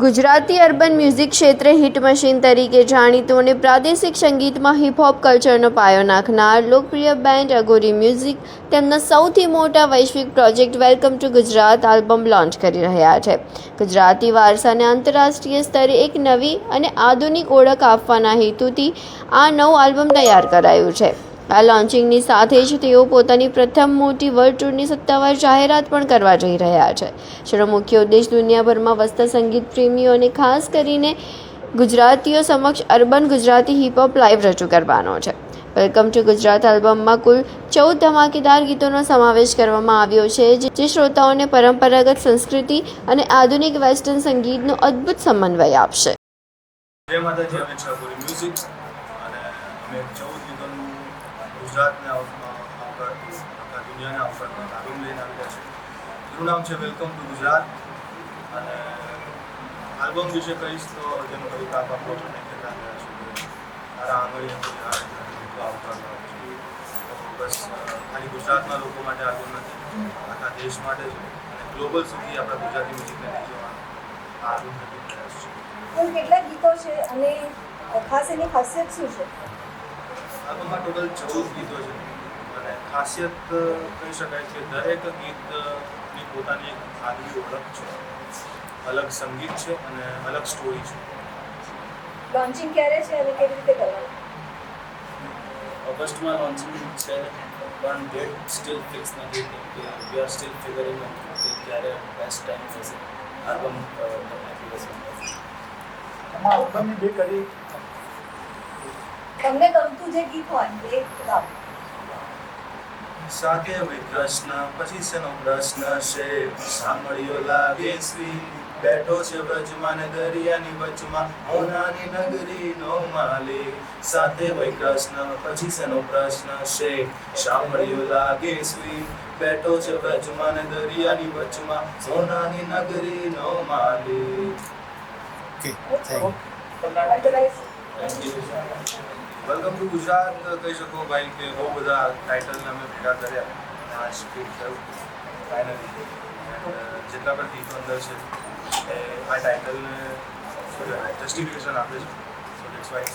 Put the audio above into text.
Gujarati urban music ક્ષેત્રે hit machine તરીકે જાણીતું અને પ્રાદેશિક સંગીતમાં હિપહોપ કલ્ચરનો પાયો નાખનાર લોકપ્રિય બેન્ડ અઘોરી મ્યુઝિક તેમના સૌથી મોટા વૈશ્વિક project welcome to Gujarat album launch કરી રહ્યા છે. ગુજરાતી વારસાને આંતરરાષ્ટ્રીય સ્તરે એક નવી અને આધુનિક ઓળખ આપવાના હેતુથી આ નવું આલ્બમ તૈયાર કરાયું છે. આ લોન્ચિંગની સાથે જ તેઓ પોતાની પ્રથમ મોટી વર્લ્ડ ટૂરની સત્તાવાર જાહેરાત પણ કરવા જઈ રહ્યા છે, જેનો મુખ્ય ઉદ્દેશ દુનિયાભરમાં વસતા સંગીત પ્રેમીઓ અને ખાસ કરીને ગુજરાતીઓ સમક્ષ અર્બન ગુજરાતી હિપહોપ લાઈવ રજૂ કરવાનો છે. વેલકમ ટુ ગુજરાત આલ્બમમાં કુલ 14 ધમાકેદાર ગીતોનો સમાવેશ કરવામાં આવ્યો છે, જે શ્રોતાઓને પરંપરાગત સંસ્કૃતિ અને આધુનિક વેસ્ટર્ન સંગીતનો અદ્ભુત સમન્વય આપશે. જય માતાજી, અમે છે અઘોરી મ્યુઝિક અને અમે 14 ગીતોનું ગુજરાતને આખા દુનિયાને આવકારતા આલ્બમ લઈને આવી રહ્યા છે. એનું નામ છે વેલકમ ટુ ગુજરાત. અને આલ્બમ વિશે કહીશ તો જેમ કવિતા આપો છો ને કહેતા રહ્યા છે કે તારા આંગળીએ આવકારતા છે. તો બસ ખાલી ગુજરાતના લોકો માટે આલ્બમ નથી, આખા દેશ માટે છે અને ગ્લોબલ સુધી આપણા ગુજરાતી મ્યુઝિકને લઈ જવાનું આ આલ્બમ નથી પ્રયાસ છે. કુલ કેટલા ગીતો છે અને ખાસ એની ખાસિયત શું છે? આલ્બમમાં ટોટલ 14 ગીતો છે અને ખાસિયત કહી શકાય કે દરેક ગીતની પોતાની એક આગવી ઓળખ છે, અલગ સંગીત છે અને અલગ સ્ટોરી છે. લોન્ચિંગ ક્યારે છે અને કેવી રીતે કરવાનું? ઓગસ્ટમાં લોન્ચિંગ છે પણ ડેટ સ્ટીલ ફિક્સ નથી. We are still figuring out કે ક્યારે બેસ્ટ ટાઈમ થશે આલ્બમ તમને ગમતું જે ગીત હોય એ ગાઓ. સાથે હોય કૃષ્ણ પછી શેનો પ્રશ્ન છે, સાંભળ્યો લાગે સ્વી બેઠો છે વ્રજમાં ને દરિયાની વચમાં હોનાની નગરી નો માલિક. સાથે હોય કૃષ્ણ પછી શેનો પ્રશ્ન છે, સાંભળ્યો લાગે સ્વી બેઠો છે વ્રજમાં ને દરિયાની વચમાં સોનાની નગરી નો માલિક. વેલકમ ટુ ગુજરાત કહી શકો ભાઈ કે બહુ બધા ટાઇટલને અમે ભેગા કર્યા આ સ્ક્રિપ્ટ થયું ફાઇનલી. જેટલા પણ ગીતો અંદર છે એ આ ટાઇટલને જસ્ટિફિકેશન આપે છે. સો દેટ્સ વાય